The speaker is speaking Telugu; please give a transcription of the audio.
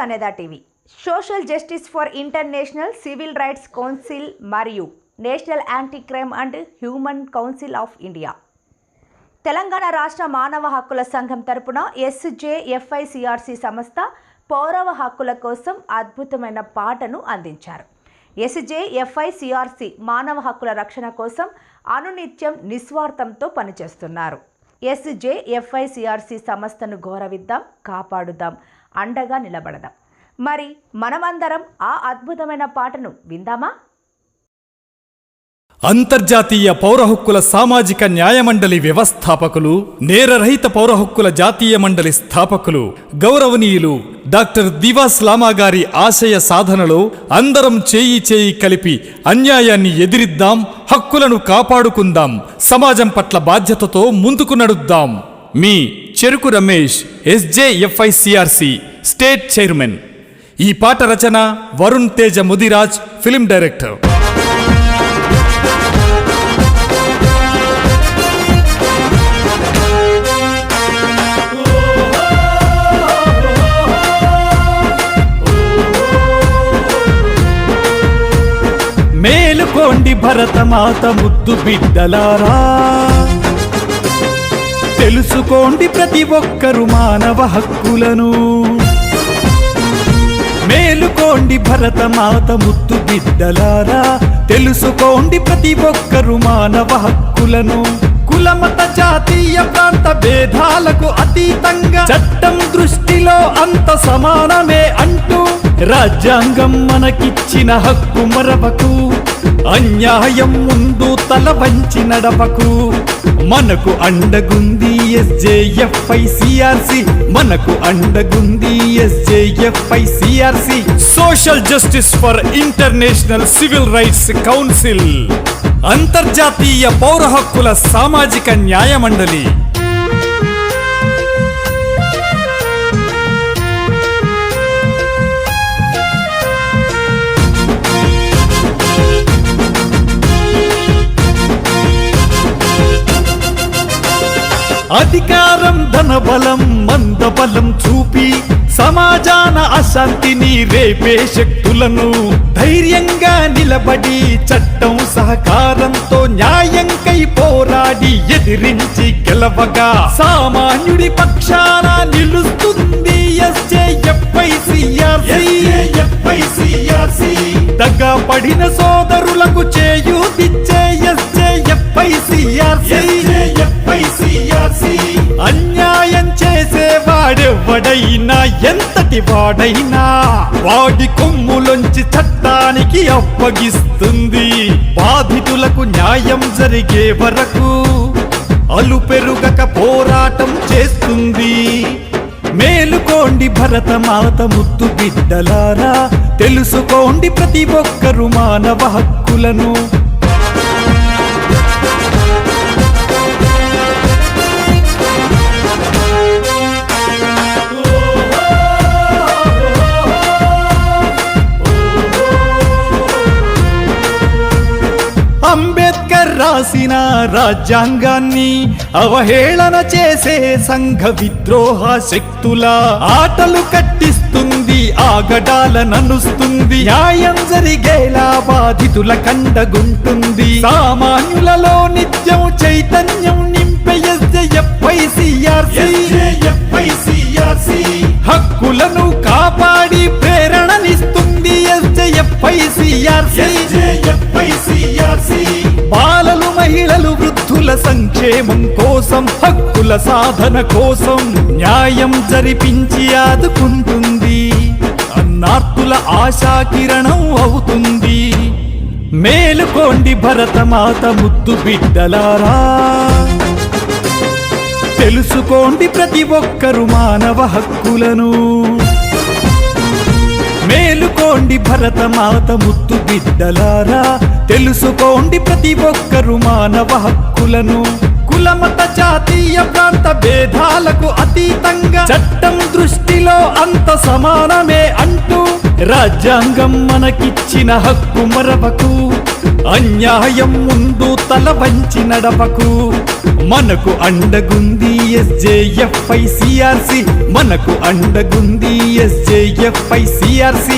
Kannada TV social justice for international civil rights council మరియు national anti crime and human council of India Telangana రాష్ట్ర మానవ హక్కుల సంఘం తరపున SJFICRC సంస్థ పౌరవ హక్కుల కోసం అద్భుతమైన పాటను అందించారు. SJFICRC మానవ హక్కుల రక్షణ కోసం అనునిత్యం నిస్వార్థంతో పనిచేస్తున్నారు. SJFICRC సంస్థను గౌరవిద్దాం, కాపాడుదాం, అండగా నిలబడదాం. మరి మనమందరం ఆ అద్భుతమైన పాటను విందామా? అంతర్జాతీయ పౌర హక్కుల సామాజిక న్యాయ మండలి వ్యవస్థాపకులు, నేరరహిత పౌర హక్కుల జాతీయ మండలి స్థాపకులు గౌరవనీయులు డాక్టర్ దివాస్ లామా గారి ఆశయ సాధనలో అందరం చేయి చేయి కలిపి అన్యాయాన్ని ఎదిరిద్దాం, హక్కులను కాపాడుకుందాం, సమాజం పట్ల బాధ్యతతో ముందుకు నడుద్దాం. మీ చెరుకు రమేష్, SJFICRC స్టేట్ చైర్మన్. ఈ పాట రచన వరుణ్ తేజ ముదిరాజ్, ఫిలిం డైరెక్టర్. మేలుకోండి భరతమాత ముద్దు బిడ్డలారా, తెలుసుకోండి ప్రతి ఒక్కరు మానవ హక్కులను. మేలుకోండి భరతమాత ముద్దు బిడ్డలారా, తెలుసుకోండి ప్రతి ఒక్కరు మానవ హక్కులను. కులమత జాతీయ ప్రాంత భేదాలకు అతీతంగా చట్టం దృష్టిలో అంత సమానమే అంటూ రాజ్యాంగం మనకిచ్చిన హక్కు మరవకు, అన్యాయం ముందు తల వంచి నడవకు. మనకు అండగుంది SJFICRC, మనకు అండగుంది SJFICRC social justice for international civil rights council, అంతర్జాతీయ పౌర హక్కుల సామాజిక న్యాయ మండలి. అధికారం, ధనబలం, మందబలం చూపి సమాజాన అశాంతిని రేపే శక్తులను ధైర్యంగా నిలబడి చట్టం సహకారంతో న్యాయంకై పోరాడి ఎదిరించి గెలవగా సామాన్యుడి పక్షాన నిలుస్తుంది SJFICRC. దగ్గా పడిన సోదరులకు చేయూతిచ్చే SJFICRC. అన్యాయం చేసేవాడెవడైనా ఎంతటి వాడైనా వాడి కొమ్ములోంచి చట్టానికి అప్పగిస్తుంది. బాధితులకు న్యాయం జరిగే వరకు అలుపెరుగక పోరాటం చేస్తుంది. మేలుకోండి భరతమాత ముద్దు బిడ్డలారా, తెలుసుకోండి ప్రతి ఒక్కరు మానవ హక్కులను. అంబేద్కర్ రాసిన రాజ్యాంగాన్ని అవహేళన చేసే సంఘ విద్రోహ శక్తుల ఆటలు కట్టిస్తుంది, ఆగడాల ననుస్తుంది. న్యాయం జరిగేలా బాధితుల కండగుంటుంది. సామాన్యులలో నిత్యం చైతన్యం నింపే SJFICRC హక్కులను కాపాడి ప్రేరణనిస్తుంది. SJFICRC బాలలు, మహిళలు, వృద్ధుల సంక్షేమం కోసం, హక్కుల సాధన కోసం న్యాయం జరిపించి ఆదుకుంటుంది. అన్నార్తుల ఆశాకిరణం అవుతుంది. మేలుకోండి భరతమాత ముద్దు బిడ్డలారా, తెలుసుకోండి ప్రతి ఒక్కరు మానవ హక్కులను. మేలుకోండి భరతమాత ముద్దు బిడ్డలారా, తెలుసుకోండి ప్రతి ఒక్కరు మానవ హక్కులను. కులమత జాతీయ ప్రాంత భేదాలకు అతీతంగా చట్టం దృష్టిలో అంత సమానమే అంటూ రాజ్యాంగం మనకిచ్చిన హక్కు మరవకు, అన్యాయం ముందు తల వంచి నడపకు, మనకు అండగుంది SJFI CRC, మనకు అండగుంది SJFI CRC.